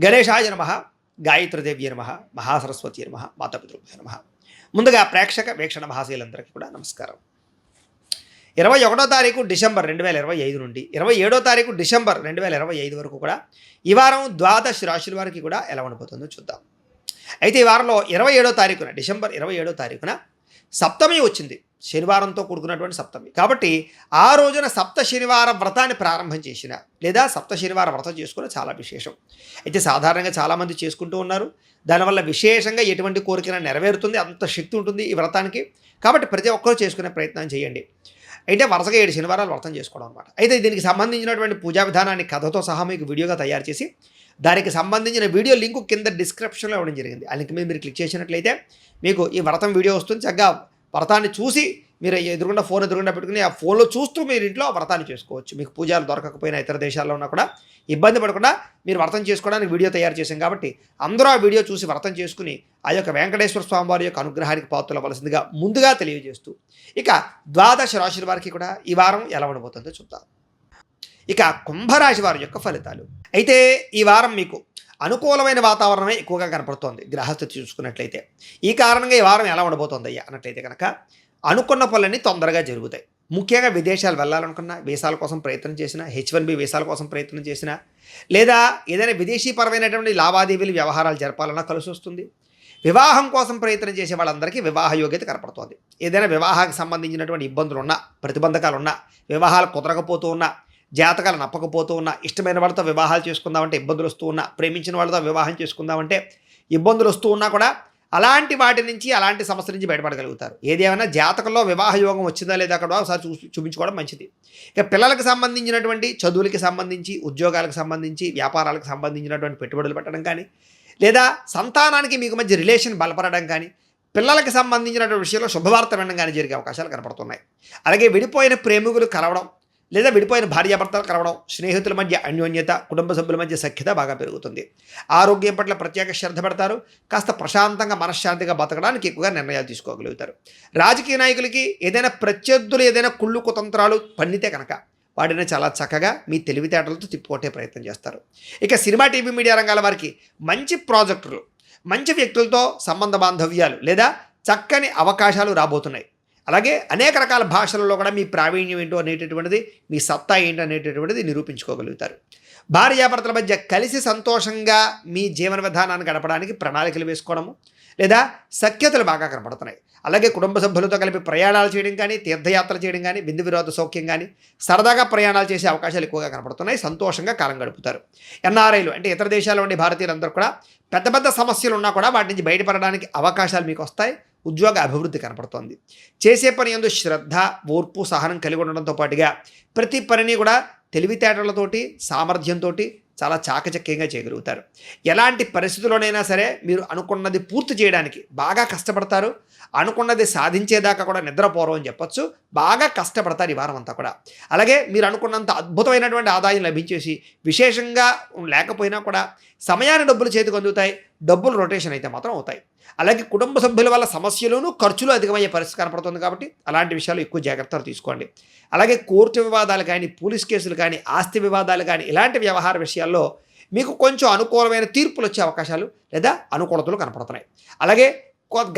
గణేశాయ నమః, గాయత్రీదేవ్యై నమః, మహాసరస్వతి నమః, మాతాపితృభ్యో నమః. ముందుగా ప్రేక్షక వీక్షణ మహాశీలందరికీ కూడా నమస్కారం. 21వ తారీఖు డిసెంబర్ 2025 నుండి 27వ తారీఖు డిసెంబర్ 2025 వరకు కూడా ఈ వారం ద్వాదశ రాశుల వారికి కూడా ఎలా ఉండబోతుందో చూద్దాం. అయితే ఈ వారంలో 27వ తారీఖున డిసెంబర్ 27వ తారీఖున సప్తమి వచ్చింది, శనివారంతో కూడుకున్నటువంటి సప్తమి. కాబట్టి ఆ రోజున సప్త శనివార వ్రతాన్ని ప్రారంభం చేసిన లేదా సప్త శనివార వ్రతం చేసుకున్న చాలా విశేషం. అయితే సాధారణంగా చాలామంది చేసుకుంటూ ఉన్నారు. దానివల్ల విశేషంగా ఎటువంటి కోరికైనా నెరవేరుతుంది, అంత శక్తి ఉంటుంది ఈ వ్రతానికి. కాబట్టి ప్రతి ఒక్కరూ చేసుకునే ప్రయత్నం చేయండి. అయితే వరుసగా 7 శనివారాలు వ్రతం చేసుకోవడం అనమాట. అయితే దీనికి సంబంధించినటువంటి పూజా విధానాన్ని కథతో సహా మీకు వీడియోగా తయారు చేసి దానికి సంబంధించిన వీడియో లింకు కింద డిస్క్రిప్షన్లో ఇవ్వడం జరిగింది. ఆ లింక్ మీద మీరు క్లిక్ చేసినట్లయితే మీకు ఈ వ్రతం వీడియో వస్తుంది. చక్కగా వ్రతాన్ని చూసి మీరు ఫోన్ ఎదురుగుండా పెట్టుకుని ఆ ఫోన్లో చూస్తూ మీరు ఇంట్లో వ్రతాన్ని చేసుకోవచ్చు. మీకు పూజలు దొరకకపోయినా ఇతర దేశాల్లో ఉన్నా కూడా ఇబ్బంది పడకుండా మీరు వ్రతం చేసుకోవడానికి వీడియో తయారు చేశాం. కాబట్టి అందరూ ఆ వీడియో చూసి వ్రతం చేసుకుని ఆ యొక్క వెంకటేశ్వర స్వామి వారి యొక్క అనుగ్రహానికి పాత్రలవలసిందిగా ముందుగా తెలియజేస్తూ ఇక ద్వాదశ రాశుల వారికి కూడా ఈ వారం ఎలా ఉండబోతుందో చూద్దాం. ఇక కుంభరాశి వారి యొక్క ఫలితాలు. అయితే ఈ వారం మీకు అనుకూలమైన వాతావరణమే ఎక్కువగా కనపడుతోంది గ్రహస్థితి చూసుకున్నట్లయితే. ఈ కారణంగా ఈ వారం ఎలా ఉండబోతోంది అయ్యా అన్నట్లయితే కనుక అనుకున్న పనులన్నీ తొందరగా జరుగుతాయి. ముఖ్యంగా విదేశాలు వెళ్ళాలనుకున్నా, వీసాల కోసం ప్రయత్నం చేసినా, H1B వీసాల కోసం ప్రయత్నం చేసినా, లేదా ఏదైనా విదేశీపరమైనటువంటి లావాదేవీలు వ్యవహారాలు జరపాలన్నా కలిసి వస్తుంది. వివాహం కోసం ప్రయత్నం చేసే వాళ్ళందరికీ వివాహ యోగ్యత కనపడుతోంది. ఏదైనా వివాహానికి సంబంధించినటువంటి ఇబ్బందులు ఉన్నా, ప్రతిబంధకాలు ఉన్నా, వివాహాలు కుదరకపోతూ ఉన్నా, జాతకాలు నప్పకపోతూ ఉన్నా, ఇష్టమైన వాళ్ళతో వివాహాలు చేసుకుందామంటే ఇబ్బందులు వస్తూ ఉన్నా, ప్రేమించిన వాళ్ళతో వివాహం చేసుకుందామంటే ఇబ్బందులు వస్తూ ఉన్నా కూడా అలాంటి వాటి నుంచి, అలాంటి సమస్య నుంచి బయటపడగలుగుతారు. ఏదేమైనా జాతకంలో వివాహ యోగం వచ్చిందా లేదా అక్కడ ఒకసారి చూపించుకోవడం మంచిది. ఇక పిల్లలకు సంబంధించినటువంటి చదువులకి సంబంధించి, ఉద్యోగాలకు సంబంధించి, వ్యాపారాలకు సంబంధించినటువంటి పెట్టుబడులు పెట్టడం కానీ, లేదా సంతానానికి మీకు మధ్య రిలేషన్ బలపడడం కానీ, పిల్లలకు సంబంధించినటువంటి విషయంలో శుభవార్త వినడం కానీ జరిగే అవకాశాలు కనపడుతున్నాయి. అలాగే విడిపోయిన ప్రేమికులు కలవడం, లేదా విడిపోయిన భార్యాభర్తలు కలవడం, స్నేహితుల మధ్య అన్యోన్యత, కుటుంబ సభ్యుల మధ్య సఖ్యత బాగా పెరుగుతుంది. ఆరోగ్యం పట్ల ప్రత్యేక శ్రద్ధ పెడతారు. కాస్త ప్రశాంతంగా మనశ్శాంతిగా బతకడానికి ఎక్కువగా నిర్ణయాలు తీసుకోగలుగుతారు. రాజకీయ నాయకులకి ఏదైనా ప్రత్యర్థులు ఏదైనా కుళ్ళు కుతంత్రాలు పన్నితే కనుక వాటిని చాలా చక్కగా మీ తెలివితేటలతో తిప్పుకొట్టే ప్రయత్నం చేస్తారు. ఇక సినిమా, టీవీ, మీడియా రంగాల వారికి మంచి ప్రాజెక్టులు, మంచి వ్యక్తులతో సంబంధ బాంధవ్యాలు లేదా చక్కని అవకాశాలు రాబోతున్నాయి. అలాగే అనేక రకాల భాషలలో కూడా మీ ప్రావీణ్యం ఏంటో అనేటటువంటిది, మీ సత్తా ఏంటో అనేటటువంటిది నిరూపించుకోగలుగుతారు. భార్యాభర్తల మధ్య కలిసి సంతోషంగా మీ జీవన విధానాన్ని గడపడానికి ప్రణాళికలు వేసుకోవడము లేదా సఖ్యతలు బాగా కనపడుతున్నాయి. అలాగే కుటుంబ సభ్యులతో కలిపి ప్రయాణాలు చేయడం కానీ, తీర్థయాత్రలు చేయడం కానీ, విందు వినోద సౌఖ్యం కానీ, సరదాగా ప్రయాణాలు చేసే అవకాశాలు ఎక్కువగా కనపడుతున్నాయి. సంతోషంగా కాలం గడుపుతారు. ఎన్ఆర్ఐలు అంటే ఇతర దేశాల్లో ఉండే భారతీయులందరూ కూడా పెద్ద పెద్ద సమస్యలు ఉన్నా కూడా వాటి నుంచి బయటపడడానికి అవకాశాలు మీకు వస్తాయి. ఉద్యోగ అభివృద్ధి కనపడుతోంది. చేసే పని యందు శ్రద్ధ, ఓర్పు, సహనం కలిగి ఉండడంతో పాటుగా ప్రతి పనిని కూడా తెలివితేటలతోటి, సామర్థ్యంతో చాలా చాకచక్యంగా చేయగలుగుతారు. ఎలాంటి పరిస్థితుల్లోనైనా సరే మీరు అనుకున్నది పూర్తి చేయడానికి బాగా కష్టపడతారు. అనుకున్నది సాధించేదాకా కూడా నిద్రపోరు అని చెప్పొచ్చు. బాగా కష్టపడతారు ఈ వారం అంతా కూడా. అలాగే మీరు అనుకున్నంత అద్భుతమైనటువంటి ఆదాయం లభించేసి, విశేషంగా లేకపోయినా కూడా సమయాన్ని డబ్బులు చేతికి అందుతాయి. డబ్బులు రొటేషన్ అయితే మాత్రం అవుతాయి. అలాగే కుటుంబ సభ్యుల వల్ల సమస్యలను, ఖర్చులు అధికమయ్యే పరిస్థితి కనపడుతుంది. కాబట్టి అలాంటి విషయాలు ఎక్కువ జాగ్రత్తలు తీసుకోండి. అలాగే కోర్టు వివాదాలు కానీ, పోలీస్ కేసులు కానీ, ఆస్తి వివాదాలు కానీ, ఇలాంటి వ్యవహార విషయాల్లో మీకు కొంచెం అనుకూలమైన తీర్పులు వచ్చే అవకాశాలు లేదా అనుకూలతలు కనపడుతున్నాయి. అలాగే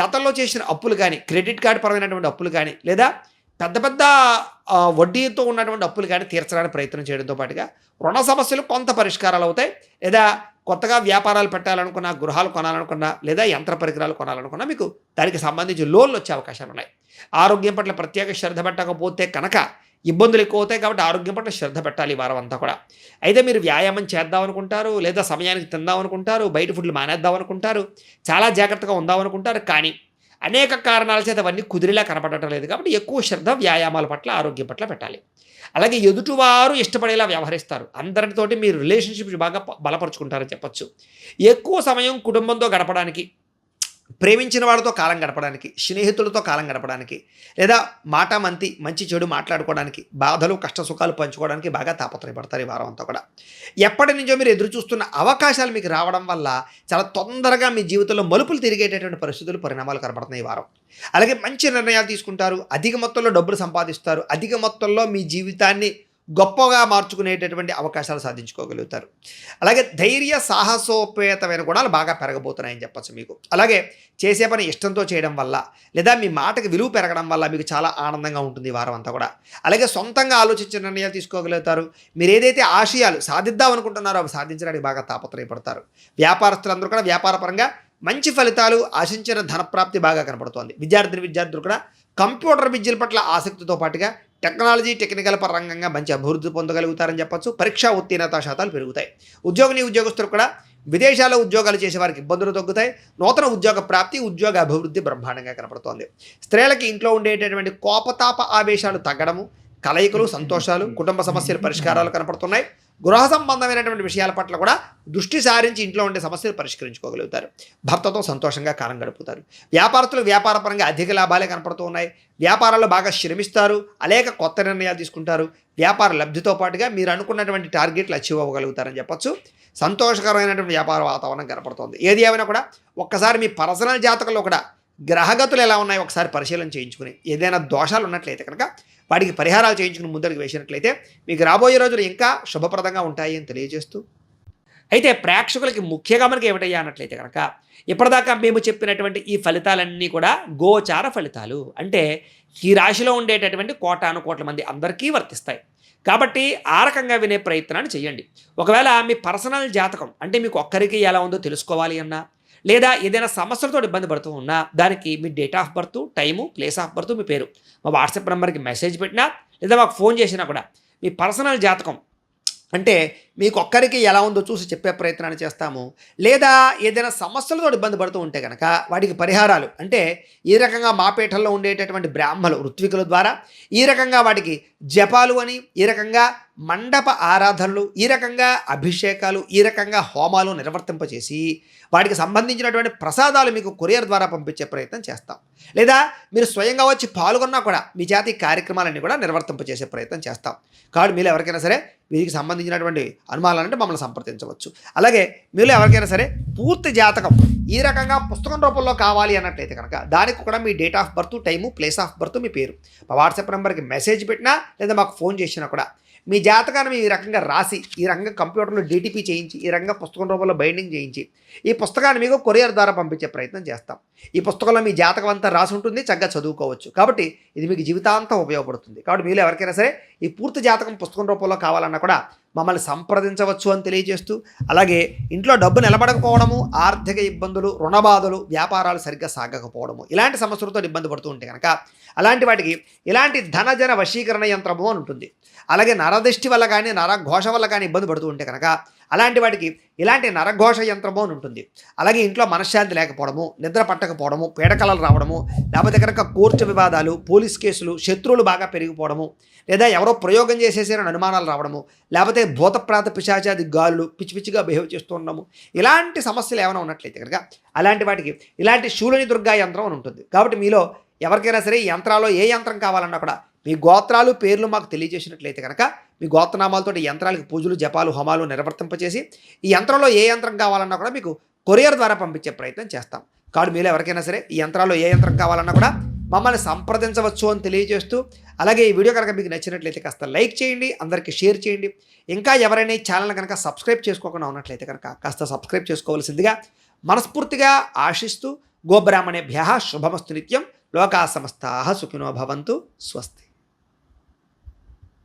గతంలో చేసిన అప్పులు కానీ, క్రెడిట్ కార్డు పరమైనటువంటి అప్పులు కానీ, లేదా పెద్ద పెద్ద వడ్డీతో ఉన్నటువంటి అప్పులు కానీ తీర్చడానికి ప్రయత్నం చేయడంతో పాటుగా రుణ సమస్యలు కొంత పరిష్కారాలు అవుతాయి. లేదా కొత్తగా వ్యాపారాలు పెట్టాలనుకున్నా, గృహాలు కొనాలనుకున్నా, లేదా యంత్ర పరికరాలు కొనాలనుకున్నా మీకు దానికి సంబంధించి లోన్లు వచ్చే అవకాశాలు ఉన్నాయి. ఆరోగ్యం పట్ల ప్రత్యేక శ్రద్ధ పెట్టకపోతే కనుక ఇబ్బందులు ఎక్కువ అవుతాయి. కాబట్టి ఆరోగ్యం పట్ల శ్రద్ధ పెట్టాలి ఈ వారం అంతా కూడా. అయితే మీరు వ్యాయామం చేద్దాం అనుకుంటారు, లేదా సమయానికి తిందాం అనుకుంటారు, బయట ఫుడ్లు మానేద్దాం అనుకుంటారు, చాలా జాగ్రత్తగా ఉందాం అనుకుంటారు. కానీ అనేక కారణాల చేత అవన్నీ కుదిరిలా కనపడటం లేదు. కాబట్టి ఎక్కువ శ్రద్ధ వ్యాయామాల పట్ల, ఆరోగ్యం పట్ల పెట్టాలి. అలాగే ఎదుటివారు ఇష్టపడేలా వ్యవహరిస్తారు. అందరితోటి మీరు రిలేషన్షిప్ బాగా బలపరుచుకుంటారని చెప్పచ్చు. ఎక్కువ సమయం కుటుంబంతో గడపడానికి, ప్రేమించిన వాళ్ళతో కాలం గడపడానికి, స్నేహితులతో కాలం గడపడానికి, లేదా మంచి చెడు మాట్లాడుకోవడానికి, బాధలు కష్ట సుఖాలు పంచుకోవడానికి బాగా తాపత్రయపడతారు ఈ వారం అంతా కూడా. ఎప్పటి నుంచో మీరు ఎదురు చూస్తున్న అవకాశాలు మీకు రావడం వల్ల చాలా తొందరగా మీ జీవితంలో మలుపులు తిరిగేటటువంటి పరిస్థితులు, పరిణామాలు కనపడుతున్నాయి ఈ వారం. అలాగే మంచి నిర్ణయాలు తీసుకుంటారు. అధిక మొత్తంలో డబ్బులు సంపాదిస్తారు. అధిక మొత్తంలో మీ జీవితాన్ని గొప్పగా మార్చుకునేటటువంటి అవకాశాలు సాధించుకోగలుగుతారు. అలాగే ధైర్య సాహసోపేతమైన గుణాలు బాగా పెరగబోతున్నాయని చెప్పచ్చు మీకు. అలాగే చేసే పని ఇష్టంతో చేయడం వల్ల లేదా మీ మాటకి విలువ పెరగడం వల్ల మీకు చాలా ఆనందంగా ఉంటుంది ఈ వారం అంతా కూడా. అలాగే సొంతంగా ఆలోచించిన నిర్ణయాలు తీసుకోగలుగుతారు. మీరు ఏదైతే ఆశయాలు సాధిద్దాం అనుకుంటున్నారో అవి సాధించడానికి బాగా తాపత్రయపడతారు. వ్యాపారస్తులందరూ కూడా వ్యాపారపరంగా మంచి ఫలితాలు, ఆశించిన ధనప్రాప్తి బాగా కనపడుతోంది. విద్యార్థులు కూడా కంప్యూటర్ విద్యల పట్ల ఆసక్తితో పాటుగా టెక్నాలజీ, టెక్నికల్ పరంగా మంచి అభివృద్ధి పొందగలుగుతారని చెప్పొచ్చు. పరీక్షా ఉత్తీర్ణత శాతాలు పెరుగుతాయి. ఉద్యోగస్తులు కూడా విదేశాల్లో ఉద్యోగాలు చేసే వారికి ఇబ్బందులు తగ్గుతాయి. నూతన ఉద్యోగ ప్రాప్తి, ఉద్యోగ అభివృద్ధి బ్రహ్మాండంగా కనపడుతోంది. స్త్రీలకి ఇంట్లో ఉండేటటువంటి కోపతాప ఆవేశాలు తగ్గడము, కలయికలు, సంతోషాలు, కుటుంబ సమస్యల పరిష్కారాలు కనపడుతున్నాయి. గృహ సంబంధమైనటువంటి విషయాల పట్ల కూడా దృష్టి సారించి ఇంట్లో ఉండే సమస్యలు పరిష్కరించుకోగలుగుతారు. భర్తతో సంతోషంగా కాలం గడుపుతారు. వ్యాపారస్తులు వ్యాపారపరంగా అధిక లాభాలే కనపడుతూ ఉన్నాయి. వ్యాపారాల్లో బాగా శ్రమిస్తారు. అనేక కొత్త నిర్ణయాలు తీసుకుంటారు. వ్యాపార లబ్ధితో పాటుగా మీరు అనుకున్నటువంటి టార్గెట్లు అచీవ్ అవ్వగలుగుతారని చెప్పొచ్చు. సంతోషకరమైనటువంటి వ్యాపార వాతావరణం కనపడుతోంది. ఏది ఏమైనా కూడా ఒక్కసారి మీ పర్సనల్ జాతకంలో కూడా గ్రహగతులు ఎలా ఉన్నాయో ఒకసారి పరిశీలన చేయించుకుని ఏదైనా దోషాలు ఉన్నట్లయితే కనుక వాటికి పరిహారాలు చేయించుకుని ముందరికి వేసినట్లయితే మీకు రాబోయే రోజులు ఇంకా శుభప్రదంగా ఉంటాయి అని తెలియజేస్తూ, అయితే ప్రేక్షకులకి ముఖ్యంగా మనకి ఏమిటయ్యా అన్నట్లయితే కనుక ఇప్పటిదాకా మేము చెప్పినటువంటి ఈ ఫలితాలన్నీ కూడా గోచార ఫలితాలు. అంటే ఈ రాశిలో ఉండేటటువంటి కోటాను కోట్ల మంది అందరికీ వర్తిస్తాయి. కాబట్టి ఆ రకంగా వినే ప్రయత్నాన్ని చేయండి. ఒకవేళ మీ పర్సనల్ జాతకం అంటే మీకు ఒక్కరికి ఎలా ఉందో తెలుసుకోవాలి అన్నా, లేదా ఏదైనా సమస్యలతో ఇబ్బంది పడుతూ ఉన్నా దానికి మీ date of birth, time, place of birth, మీ పేరు మా వాట్సాప్ నెంబర్కి మెసేజ్ పెట్టినా లేదా మాకు ఫోన్ చేసినా కూడా మీ పర్సనల్ జాతకం అంటే మీకు ఒక్కరికి ఎలా ఉందో చూసి చెప్పే ప్రయత్నాన్ని చేస్తాము. లేదా ఏదైనా సమస్యలతో ఇబ్బంది పడుతూ ఉంటే కనుక వాటికి పరిహారాలు అంటే ఈ రకంగా మా పీఠంలో ఉండేటటువంటి బ్రాహ్మలు, ఋత్వికుల ద్వారా ఈ రకంగా వాటికి జపాలు అని, ఈ రకంగా మండప ఆరాధనలు, ఈ రకంగా అభిషేకాలు, ఈ రకంగా హోమాలు నిర్వర్తింపచేసి వాటికి సంబంధించినటువంటి ప్రసాదాలు మీకు కొరియర్ ద్వారా పంపించే ప్రయత్నం చేస్తాం. లేదా మీరు స్వయంగా వచ్చి పాల్గొన్నా కూడా మీ చేత ఈ కార్యక్రమాలన్నీ కూడా నిర్వర్తింపచేసే ప్రయత్నం చేస్తాం. కాబట్టి మీరు ఎవరికైనా సరే వీరికి సంబంధించినటువంటి అనుమానాలంటే మమ్మల్ని సంప్రదించవచ్చు. అలాగే మీరు ఎవరికైనా సరే పూర్తి జాతకం ఈ రకంగా పుస్తకం రూపంలో కావాలి అన్నట్లయితే కనుక దానికి కూడా మీ date of birth, time, place of birth, మీ పేరు మా వాట్సాప్ నెంబర్కి మెసేజ్ పెట్టినా లేదా మాకు ఫోన్ చేసినా కూడా మీ జాతకాన్ని ఈ రకంగా రాసి ఈ రకంగా కంప్యూటర్లో డీటీపీ చేయించి ఈ రకంగా పుస్తకం రూపంలో బైండింగ్ చేయించి ఈ పుస్తకాన్ని మీకు కొరియర్ ద్వారా పంపించే ప్రయత్నం చేస్తాం. ఈ పుస్తకంలో మీ జాతకం అంతా రాసి ఉంటుంది, చక్కగా చదువుకోవచ్చు. కాబట్టి ఇది మీకు జీవితాంతం ఉపయోగపడుతుంది. కాబట్టి మీరు ఎవరికైనా సరే ఈ పూర్తి జాతకం పుస్తకం రూపంలో కావాలన్నా కూడా మమ్మల్ని సంప్రదించవచ్చు అని తెలియజేస్తూ, అలాగే ఇంట్లో డబ్బు నిలబడకపోవడము, ఆర్థిక ఇబ్బందులు, రుణబాధలు, వ్యాపారాలు సరిగ్గా సాగకపోవడము ఇలాంటి సమస్యలతో ఇబ్బంది పడుతూ ఉంటే కనుక అలాంటి వాటికి ఇలాంటి ధనజన వశీకరణ యంత్రము అని ఉంటుంది. అలాగే నరదృష్టి వల్ల కానీ నరఘోష వల్ల కానీ ఇబ్బంది పడుతూ ఉంటే కనుక అలాంటి వాటికి ఇలాంటి నరఘోష యంత్రము అని ఉంటుంది. అలాగే ఇంట్లో మనశ్శాంతి లేకపోవడము, నిద్ర పట్టకపోవడము, పీడకలలు రావడము, లేకపోతే కనుక కోర్టు వివాదాలు, పోలీస్ కేసులు, శత్రువులు బాగా పెరిగిపోవడము, లేదా ఎవరో ప్రయోగం చేసేసారని అనుమానాలు రావడము, లేకపోతే భూతప్రాత పిశాచాది గాలులు పిచ్చి పిచ్చిగా బిహేవ్ చేస్తూ ఉండము, ఇలాంటి సమస్యలు ఏమైనా ఉన్నట్లయితే కనుక అలాంటి వాటికి ఇలాంటి శూలిని దుర్గా యంత్రం అని ఉంటుంది. కాబట్టి మీలో ఎవరికైనా సరే ఈ యంత్రాల్లో ఏ యంత్రం కావాలన్నా కూడా మీ గోత్రాలు, పేర్లు మాకు తెలియజేసినట్లయితే కనుక మీ గోత్రనామాలతో యంత్రాలకు పూజలు, జపాలు, హోమాలు నిర్వర్తింపచేసి ఈ యంత్రంలో ఏ యంత్రం కావాలన్నా కూడా మీకు కొరియర్ ద్వారా పంపించే ప్రయత్నం చేస్తాం. కాబట్టి మీరు ఎవరికైనా సరే ఈ యంత్రాల్లో ఏ యంత్రం కావాలన్నా కూడా మమ్మల్ని సంప్రదించవచ్చు అని తెలియజేస్తూ, అలాగే ఈ వీడియో కనుక మీకు నచ్చినట్లయితే కాస్త లైక్ చేయండి, అందరికీ షేర్ చేయండి. ఇంకా ఎవరైనా ఈ ఛానల్ కనుక సబ్స్క్రైబ్ చేసుకోకుండా ఉన్నట్లయితే కనుక కాస్త సబ్స్క్రైబ్ చేసుకోవాల్సిందిగా మనస్ఫూర్తిగా ఆశిస్తూ, గోబ్రాహ్మణేభ్యః శుభమస్తు నిత్యం. లోకా సమస్తాః సుఖినో భవంతు. స్వస్తి.